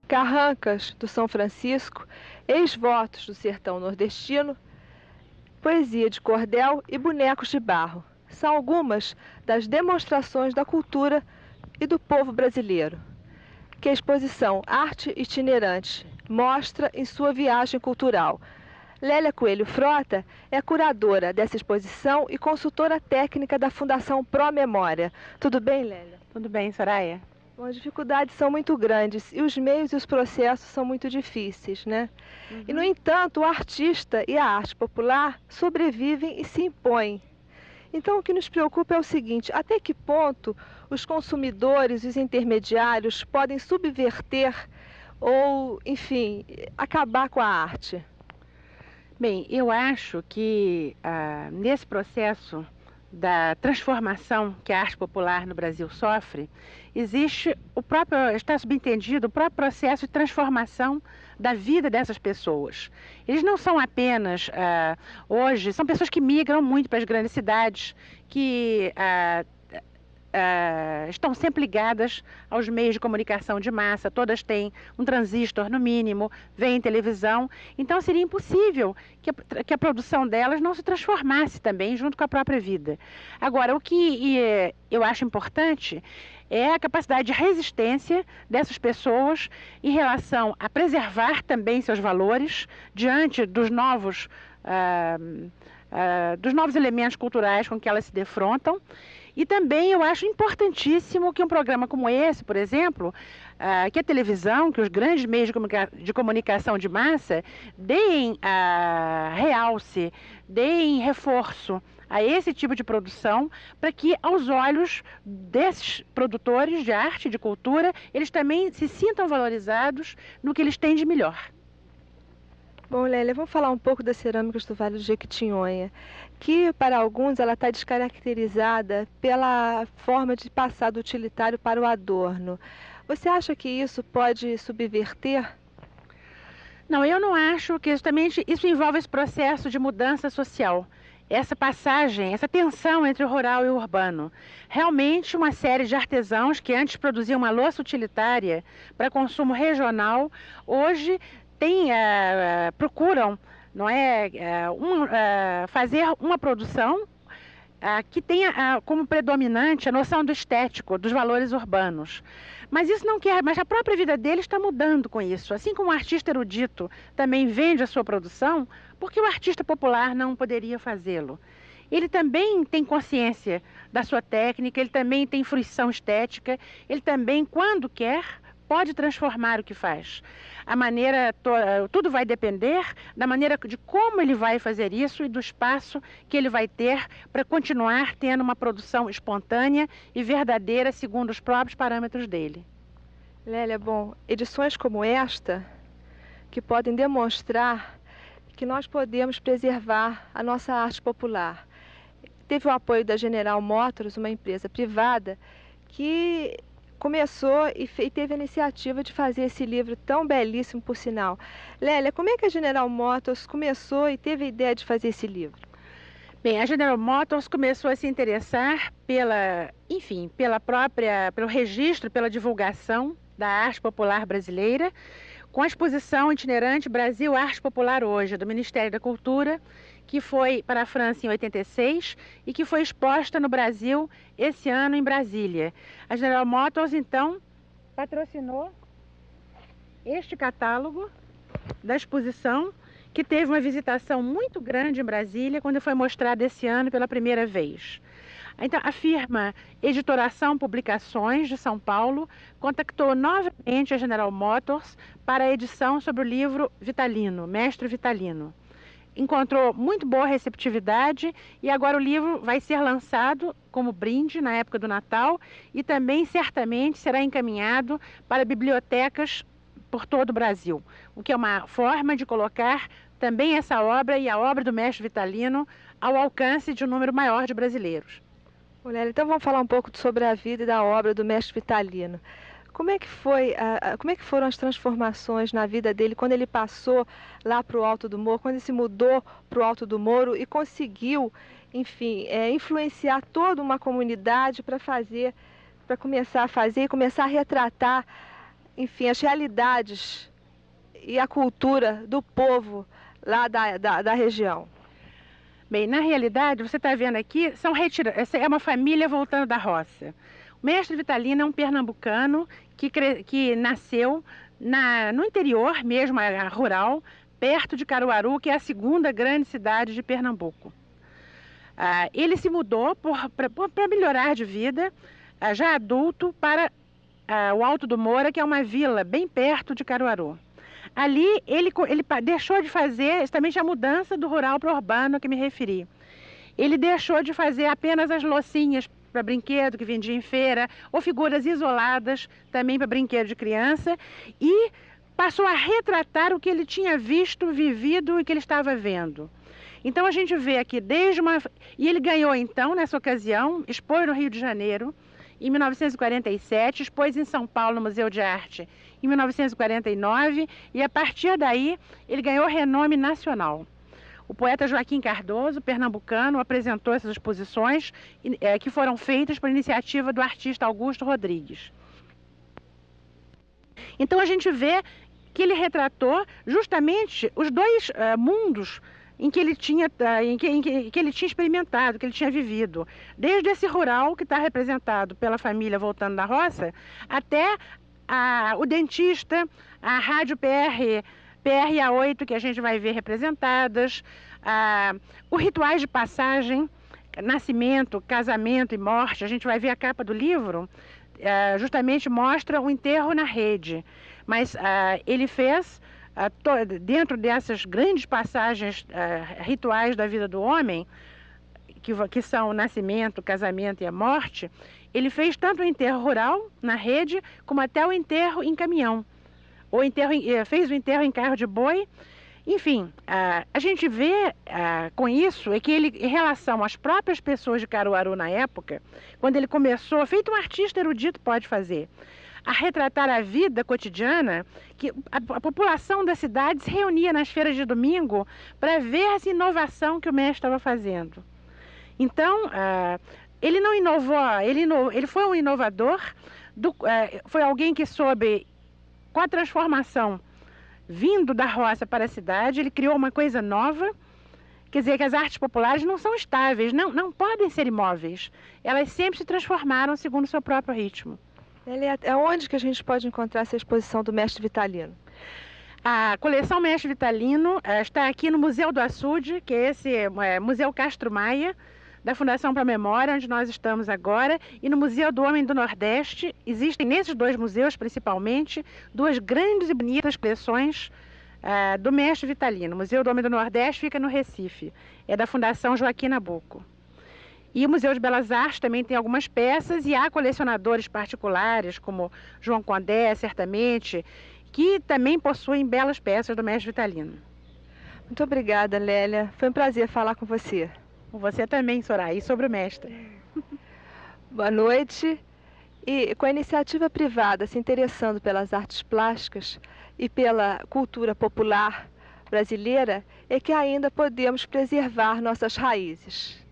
Carrancas, do São Francisco, ex-votos do sertão nordestino, poesia de cordel e bonecos de barro. São algumas das demonstrações da cultura e do povo brasileiro, que a exposição Arte Itinerante mostra em sua viagem cultural. Lélia Coelho Frota é curadora dessa exposição e consultora técnica da Fundação Pro Memória. Tudo bem, Lélia? Tudo bem, Soraya? Bom, as dificuldades são muito grandes e os meios e os processos são muito difíceis, né? E, no entanto, o artista e a arte popular sobrevivem e se impõem. Então, o que nos preocupa é o seguinte: até que ponto os consumidores e os intermediários podem subverter ou, enfim, acabar com a arte? Bem, eu acho que nesse processo da transformação que a arte popular no Brasil sofre, está subentendido o próprio processo de transformação da vida dessas pessoas. Eles não são apenas, hoje, são pessoas que migram muito para as grandes cidades, que estão sempre ligadas aos meios de comunicação de massa, todas têm um transistor no mínimo, veem televisão, então seria impossível que a produção delas não se transformasse também junto com a própria vida. Agora, o que eu acho importante é a capacidade de resistência dessas pessoas em relação a preservar também seus valores diante dos novos elementos culturais com que elas se defrontam. E também eu acho importantíssimo que um programa como esse, por exemplo, que a televisão, que os grandes meios de comunicação de massa deem realce, deem reforço a esse tipo de produção, para que aos olhos desses produtores de arte, de cultura, eles também se sintam valorizados no que eles têm de melhor. Bom, Lélia, vamos falar um pouco das cerâmicas do Vale do Jequitinhonha, que para alguns ela está descaracterizada pela forma de passar do utilitário para o adorno. Você acha que isso pode subverter? Não, eu não acho que isso envolve esse processo de mudança social. Essa passagem, essa tensão entre o rural e o urbano. Realmente uma série de artesãos que antes produziam uma louça utilitária para consumo regional, hoje procuram, não é, fazer uma produção que tenha como predominante a noção do estético, dos valores urbanos. Mas isso não quer, mas a própria vida dele está mudando com isso. Assim como o artista erudito também vende a sua produção, porque o artista popular não poderia fazê-lo? Ele também tem consciência da sua técnica, ele também tem fruição estética, ele também, quando quer, pode transformar o que faz. Tudo vai depender da maneira de como ele vai fazer isso e do espaço que ele vai ter para continuar tendo uma produção espontânea e verdadeira segundo os próprios parâmetros dele. Lélia, bom, edições como esta, que podem demonstrar que nós podemos preservar a nossa arte popular. Teve o apoio da General Motors, uma empresa privada, que começou e teve a iniciativa de fazer esse livro tão belíssimo, por sinal. Lélia, como é que a General Motors começou e teve a ideia de fazer esse livro? Bem, a General Motors começou a se interessar pelo registro, pela divulgação da arte popular brasileira, com a exposição itinerante Brasil Arte Popular Hoje, do Ministério da Cultura, que foi para a França em 86 e que foi exposta no Brasil esse ano em Brasília. A General Motors, então, patrocinou este catálogo da exposição, que teve uma visitação muito grande em Brasília, quando foi mostrada esse ano pela primeira vez. Então, a firma Editoração Publicações de São Paulo contactou novamente a General Motors para a edição sobre o livro Vitalino, Mestre Vitalino. Encontrou muito boa receptividade e agora o livro vai ser lançado como brinde na época do Natal e também certamente será encaminhado para bibliotecas por todo o Brasil, o que é uma forma de colocar também essa obra e a obra do Mestre Vitalino ao alcance de um número maior de brasileiros. Lélia, então vamos falar um pouco sobre a vida e da obra do Mestre Vitalino. Como é que foram as transformações na vida dele quando ele passou lá para o Alto do Moro, quando ele se mudou para o Alto do Moro e conseguiu, enfim, influenciar toda uma comunidade para começar a fazer e começar a retratar, enfim, as realidades e a cultura do povo lá da região? Bem, na realidade, você está vendo aqui, essa é uma família voltando da roça. O mestre Vitalino é um pernambucano que nasceu no interior mesmo, rural, perto de Caruaru, que é a segunda grande cidade de Pernambuco. Ele se mudou para melhorar de vida, já adulto, para o Alto do Moura, que é uma vila bem perto de Caruaru. Ali ele deixou de fazer justamente a mudança do rural para o urbano a que me referi. Ele deixou de fazer apenas as loucinhas para brinquedo que vendia em feira, ou figuras isoladas também para brinquedo de criança, e passou a retratar o que ele tinha visto, vivido e que ele estava vendo. Então a gente vê aqui E ele ganhou então, nessa ocasião, expôs no Rio de Janeiro, em 1947, expôs em São Paulo, no Museu de Arte, em 1949, e a partir daí ele ganhou renome nacional. O poeta Joaquim Cardoso, pernambucano, apresentou essas exposições que foram feitas por iniciativa do artista Augusto Rodrigues. Então a gente vê que ele retratou justamente os dois mundos em que ele tinha experimentado, que ele tinha vivido. Desde esse rural que está representado pela família voltando da roça, até o dentista, a rádio PRA8 que a gente vai ver representadas, os rituais de passagem, nascimento, casamento e morte. A gente vai ver a capa do livro, justamente mostra o enterro na rede. Mas ele fez, dentro dessas grandes passagens rituais da vida do homem, que são o nascimento, o casamento e a morte, ele fez tanto o enterro rural na rede, como até o enterro em caminhão. Fez o enterro em carro de boi. Enfim, a gente vê com isso é que ele, em relação às próprias pessoas de Caruaru na época, quando ele começou, feito um artista erudito pode fazer, a retratar a vida cotidiana, que a população da cidade se reunia nas feiras de domingo para ver essa inovação que o mestre estava fazendo. Então, ele não inovou, ele foi um inovador, foi alguém que soube, com a transformação vindo da roça para a cidade, ele criou uma coisa nova. Quer dizer que as artes populares não são estáveis, não podem ser imóveis. Elas sempre se transformaram segundo o seu próprio ritmo. Onde que a gente pode encontrar essa exposição do mestre Vitalino? A coleção Mestre Vitalino está aqui no Museu do Açude, que é esse Museu Castro Maia, da Fundação para a Memória, onde nós estamos agora, e no Museu do Homem do Nordeste. Existem nesses dois museus, principalmente, duas grandes e bonitas coleções do mestre Vitalino. O Museu do Homem do Nordeste fica no Recife, é da Fundação Joaquim Nabuco. E o Museu de Belas Artes também tem algumas peças, e há colecionadores particulares, como João Condé, certamente, que também possuem belas peças do mestre Vitalino. Muito obrigada, Lélia. Foi um prazer falar com você. Com você também, Soraya, e sobre o mestre. Boa noite. E com a iniciativa privada se interessando pelas artes plásticas e pela cultura popular brasileira, é que ainda podemos preservar nossas raízes.